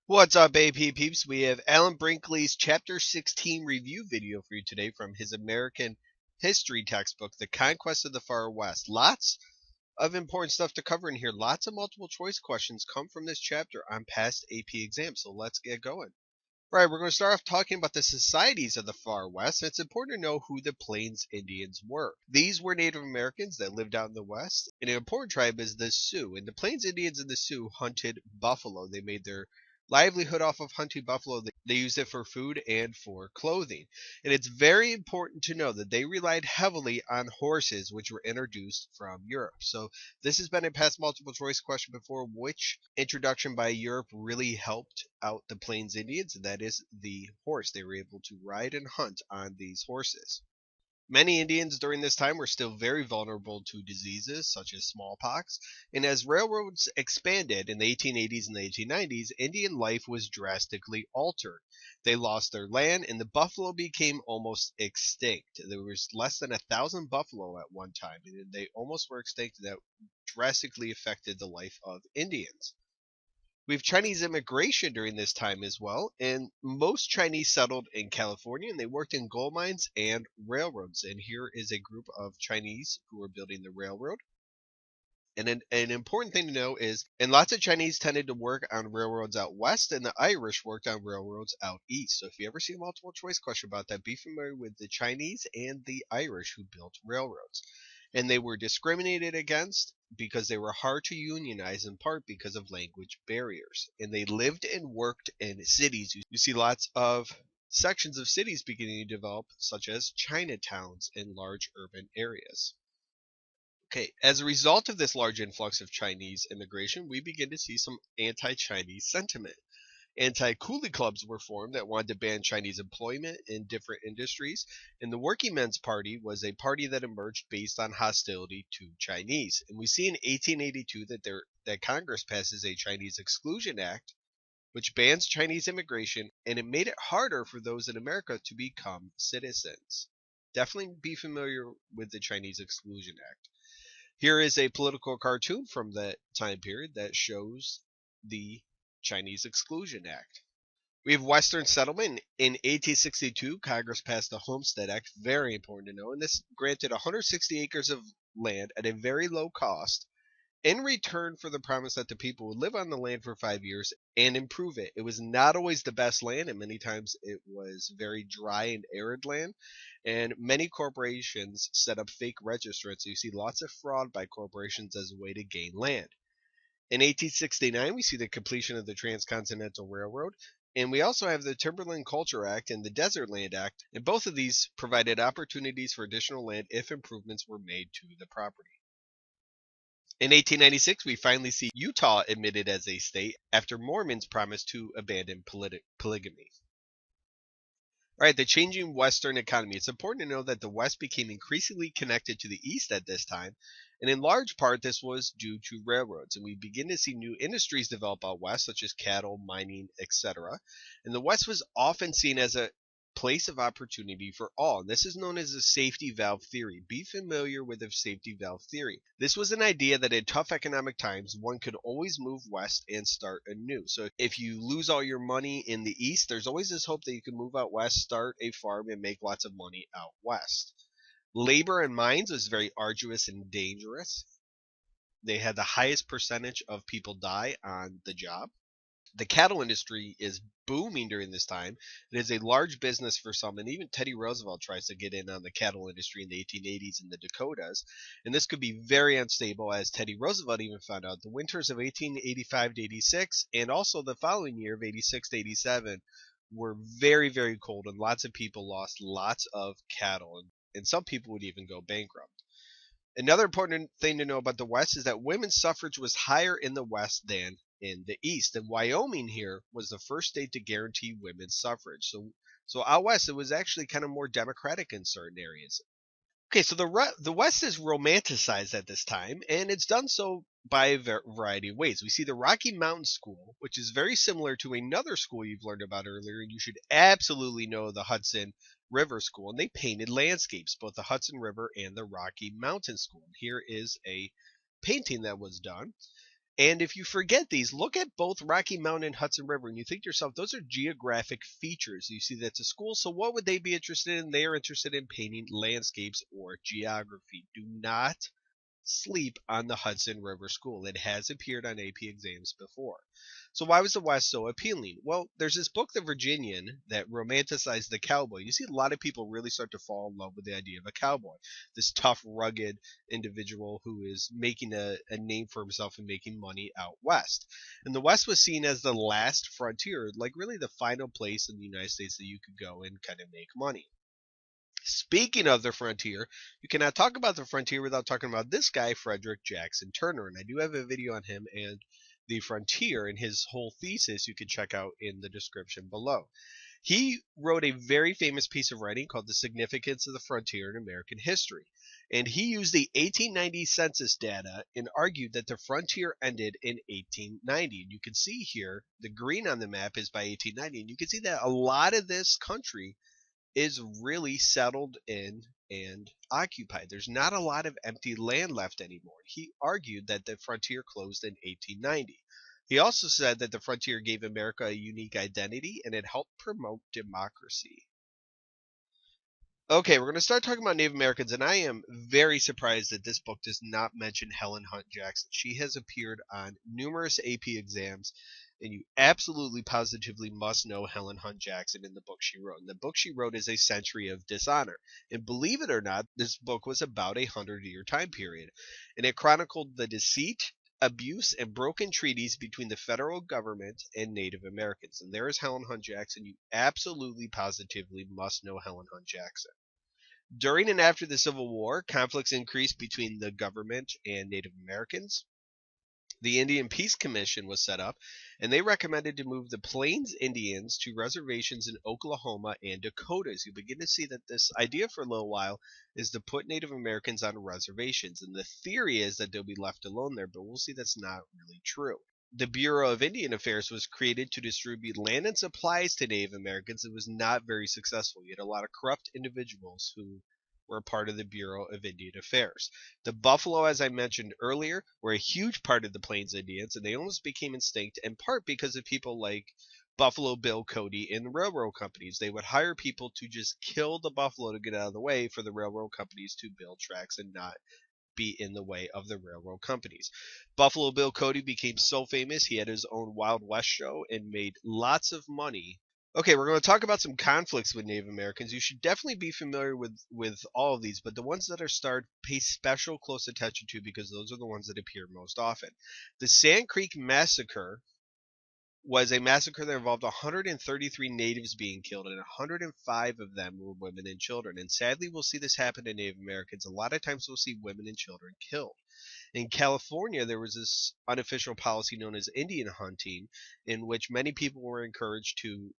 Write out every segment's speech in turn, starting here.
What's up, AP peeps? We have Alan Brinkley's Chapter 16 review video for you today from his American history textbook, The Conquest of the Far West. Lots of important stuff to cover in here. Lots of multiple choice questions come from this chapter on past AP exams, so let's get going. Right, we're going to start off talking about the societies of the Far West. It's important to know who the Plains Indians were. These were Native Americans that lived out in the West, and an important tribe is the Sioux. And the Plains Indians and the Sioux hunted buffalo. They made their livelihood off of hunting buffalo. They used it for food and for clothing. And it's very important to know that they relied heavily on horses, which were introduced from Europe. So this has been a past multiple choice question before. Which introduction by Europe really helped out the Plains Indians? And that is the horse. They were able to ride and hunt on these horses. Many Indians during this time were still very vulnerable to diseases such as smallpox, and as railroads expanded in the 1880s and the 1890s, Indian life was drastically altered. They lost their land, and the buffalo became almost extinct. There was less than 1,000 buffalo at one time, and they almost were extinct. That drastically affected the life of Indians. We have Chinese immigration during this time as well, and most Chinese settled in California, and they worked in gold mines and railroads. And here is a group of Chinese who were building the railroad. And an important thing to know is, and lots of Chinese tended to work on railroads out west, and the Irish worked on railroads out east. So if you ever see a multiple choice question about that, be familiar with the Chinese and the Irish who built railroads. And they were discriminated against because they were hard to unionize, in part because of language barriers. And they lived and worked in cities. You see lots of sections of cities beginning to develop, such as Chinatowns in large urban areas. Okay, as a result of this large influx of Chinese immigration, we begin to see some anti-Chinese sentiment. Anti-coolie clubs were formed that wanted to ban Chinese employment in different industries, and the Working Men's Party was a party that emerged based on hostility to Chinese. And we see in 1882 that Congress passes a Chinese Exclusion Act, which bans Chinese immigration, and it made it harder for those in America to become citizens. Definitely be familiar with the Chinese Exclusion Act. Here is a political cartoon from that time period that shows the Chinese Exclusion Act. We have Western settlement. In 1862, Congress passed the Homestead Act, very important to know, and this granted 160 acres of land at a very low cost in return for the promise that the people would live on the land for 5 years and improve it. It was not always the best land, and many times it was very dry and arid land, and many corporations set up fake registrants. So you see lots of fraud by corporations as a way to gain land. In 1869, we see the completion of the Transcontinental Railroad, and we also have the Timberland Culture Act and the Desert Land Act, and both of these provided opportunities for additional land if improvements were made to the property. In 1896, we finally see Utah admitted as a state after Mormons promised to abandon polygamy. All right, the changing Western economy. It's important to know that the West became increasingly connected to the East at this time, and in large part this was due to railroads. And we begin to see new industries develop out west, such as cattle, mining, etc. And the West was often seen as a place of opportunity for all. And this is known as the safety valve theory. Be familiar with the safety valve theory. This was an idea that in tough economic times, one could always move west and start anew. So if you lose all your money in the east, there's always this hope that you can move out west, start a farm, and make lots of money out west. Labor in mines was very arduous and dangerous. They had the highest percentage of people die on the job. The cattle industry is booming during this time. It is a large business for some, and even Teddy Roosevelt tries to get in on the cattle industry in the 1880s in the Dakotas. And this could be very unstable, as Teddy Roosevelt even found out. The winters of 1885 to 86, and also the following year of 86 to 87, were very, very cold, and lots of people lost lots of cattle, and some people would even go bankrupt. Another important thing to know about the West is that women's suffrage was higher in the West than in the East. And Wyoming here was the first state to guarantee women's suffrage. So out West, it was actually kind of more democratic in certain areas. Okay, so the West is romanticized at this time, and it's done so by a variety of ways. We see the Rocky Mountain School, which is very similar to another school you've learned about earlier, and you should absolutely know the Hudson River School, and they painted landscapes, both the Hudson River and the Rocky Mountain School. Here is a painting that was done. And if you forget these, look at both Rocky Mountain and Hudson River, and you think to yourself, those are geographic features. You see that's a school, so what would they be interested in? They are interested in painting landscapes or geography. Do not sleep on the Hudson River School. It has appeared on AP exams before. So why was the West so appealing? Well, there's this book, The Virginian, that romanticized the cowboy. You see a lot of people really start to fall in love with the idea of a cowboy, this tough, rugged individual who is making a name for himself and making money out west. And the West was seen as the last frontier, like really the final place in the United States that you could go and kind of make money. Speaking of the frontier, you cannot talk about the frontier without talking about this guy, Frederick Jackson Turner. And I do have a video on him and the frontier and his whole thesis you can check out in the description below. He wrote a very famous piece of writing called The Significance of the Frontier in American History. And he used the 1890 census data and argued that the frontier ended in 1890. And you can see here, the green on the map is by 1890. And you can see that a lot of this country is really settled in and occupied. There's not a lot of empty land left anymore. He argued that the frontier closed in 1890. He also said that the frontier gave America a unique identity and it helped promote democracy. Okay, we're going to start talking about Native Americans, and I am very surprised that this book does not mention Helen Hunt Jackson. She has appeared on numerous AP exams, and you absolutely positively must know Helen Hunt Jackson in the book she wrote. And the book she wrote is A Century of Dishonor. And believe it or not, this book was about a 100-year time period. And it chronicled the deceit, abuse, and broken treaties between the federal government and Native Americans. And there is Helen Hunt Jackson. You absolutely positively must know Helen Hunt Jackson. During and after the Civil War, conflicts increased between the government and Native Americans. The Indian Peace Commission was set up, and they recommended to move the Plains Indians to reservations in Oklahoma and Dakotas. You begin to see that this idea for a little while is to put Native Americans on reservations, and the theory is that they'll be left alone there, but we'll see that's not really true. The Bureau of Indian Affairs was created to distribute land and supplies to Native Americans. It was not very successful. You had a lot of corrupt individuals who were a part of the Bureau of Indian Affairs. The Buffalo, as I mentioned earlier, were a huge part of the Plains Indians, and they almost became extinct in part because of people like Buffalo Bill Cody and the railroad companies. They would hire people to just kill the buffalo to get out of the way for the railroad companies to build tracks and not be in the way of the railroad companies. Buffalo Bill Cody became so famous, he had his own Wild West show and made lots of money. Okay, we're going to talk about some conflicts with Native Americans. You should definitely be familiar with all of these, but the ones that are starred, pay special close attention to because those are the ones that appear most often. The Sand Creek Massacre was a massacre that involved 133 natives being killed, and 105 of them were women and children. And sadly, we'll see this happen to Native Americans. A lot of times we'll see women and children killed. In California, there was this unofficial policy known as Indian hunting, in which many people were encouraged to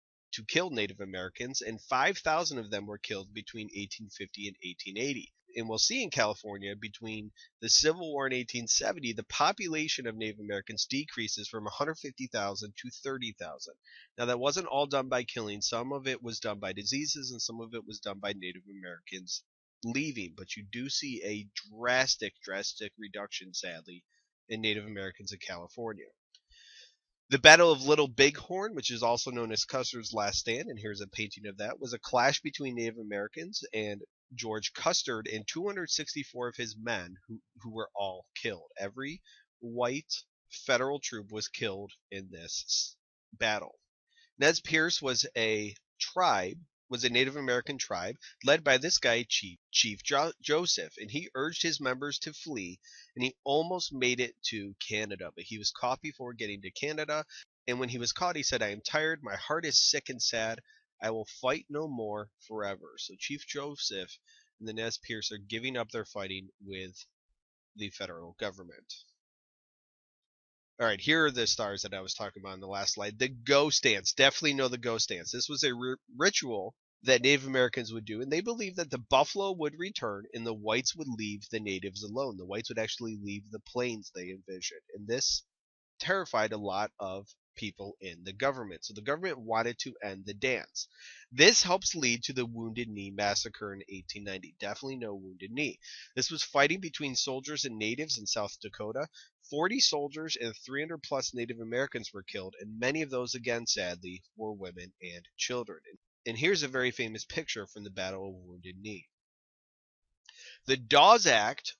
kill Native Americans, and 5,000 of them were killed between 1850 and 1880. And we'll see in California, between the Civil War and 1870, the population of Native Americans decreases from 150,000 to 30,000. Now, that wasn't all done by killing. Some of it was done by diseases, and some of it was done by Native Americans leaving. But you do see a drastic reduction, sadly, in Native Americans in California. The Battle of Little Bighorn, which is also known as Custer's Last Stand, and here's a painting of that, was a clash between Native Americans and George Custer and 264 of his men who were all killed. Every white federal troop was killed in this battle. Nez Perce was a Native American tribe led by this guy, Chief Joseph, and he urged his members to flee, and he almost made it to Canada, but he was caught before getting to Canada, and when he was caught, he said, "I am tired, my heart is sick and sad, I will fight no more forever." So Chief Joseph and the Nez Perce are giving up their fighting with the federal government. All right, here are the stars that I was talking about in the last slide. The ghost dance. Definitely know the ghost dance. This was a ritual that Native Americans would do, and they believed that the buffalo would return and the whites would leave the natives alone. The whites would actually leave the plains, they envisioned, and this terrified a lot of people in the government. So the government wanted to end the dance. This helps lead to the Wounded Knee Massacre in 1890. Definitely no Wounded Knee. This was fighting between soldiers and natives in South Dakota. 40 soldiers and 300 plus Native Americans were killed, and many of those, again, sadly, were women and children. And here's a very famous picture from the Battle of Wounded Knee. The Dawes Act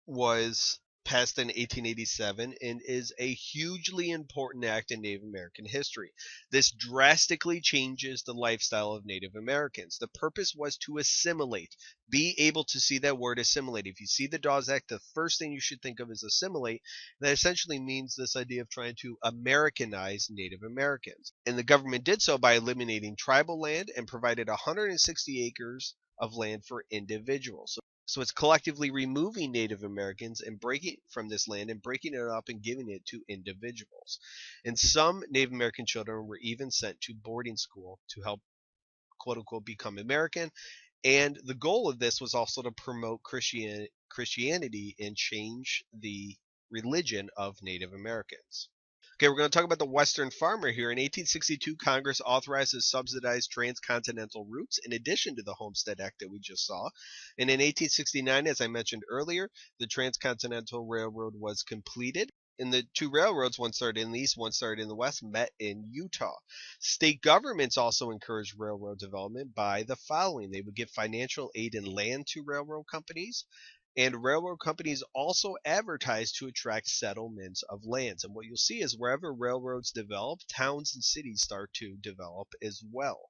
was passed in 1887 and is a hugely important act in Native American history. This drastically changes the lifestyle of Native Americans. The purpose was to assimilate. Be able to see that word assimilate. If you see the Dawes Act, the first thing you should think of is assimilate. That essentially means this idea of trying to Americanize Native Americans. And the government did so by eliminating tribal land and provided 160 acres of land for individuals. So it's collectively removing Native Americans and breaking from this land and breaking it up and giving it to individuals. And some Native American children were even sent to boarding school to help, quote unquote, become American. And the goal of this was also to promote Christianity and change the religion of Native Americans. Okay, we're going to talk about the Western farmer here. In 1862, Congress authorizes subsidized transcontinental routes in addition to the Homestead Act that we just saw. And in 1869, as I mentioned earlier, the Transcontinental Railroad was completed. And the two railroads, one started in the east, one started in the west, met in Utah. State governments also encouraged railroad development by the following. They would give financial aid and land to railroad companies. And railroad companies also advertise to attract settlements of lands. And what you'll see is wherever railroads develop, towns and cities start to develop as well.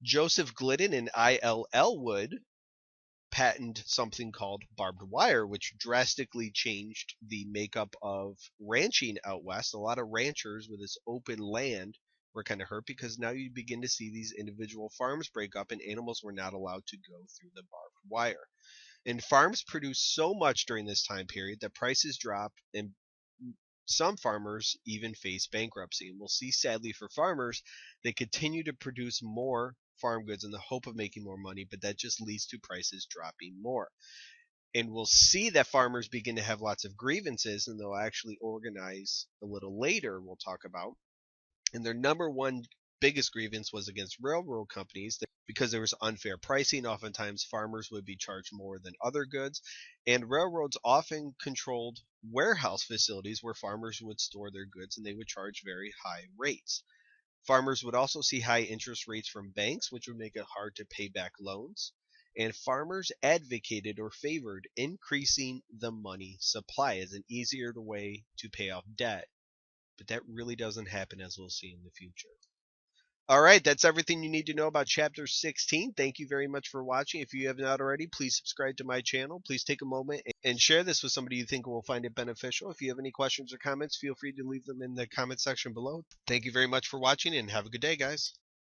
Joseph Glidden and I.L. Elwood patented something called barbed wire, which drastically changed the makeup of ranching out west. A lot of ranchers with this open land were kind of hurt because now you begin to see these individual farms break up and animals were not allowed to go through the barbed wire. And farms produced so much during this time period that prices dropped and some farmers even faced bankruptcy. And we'll see, sadly, for farmers, they continue to produce more farm goods in the hope of making more money, but that just leads to prices dropping more. And we'll see that farmers begin to have lots of grievances, and they'll actually organize a little later, we'll talk about. And their number one biggest grievance was against railroad companies because there was unfair pricing. Oftentimes farmers would be charged more than other goods, and railroads often controlled warehouse facilities where farmers would store their goods and they would charge very high rates. Farmers would also see high interest rates from banks, which would make it hard to pay back loans. And farmers advocated or favored increasing the money supply as an easier way to pay off debt. But that really doesn't happen, as we'll see in the future. All right, that's everything you need to know about Chapter 16. Thank you very much for watching. If you have not already, please subscribe to my channel. Please take a moment and share this with somebody you think will find it beneficial. If you have any questions or comments, feel free to leave them in the comment section below. Thank you very much for watching, and have a good day, guys.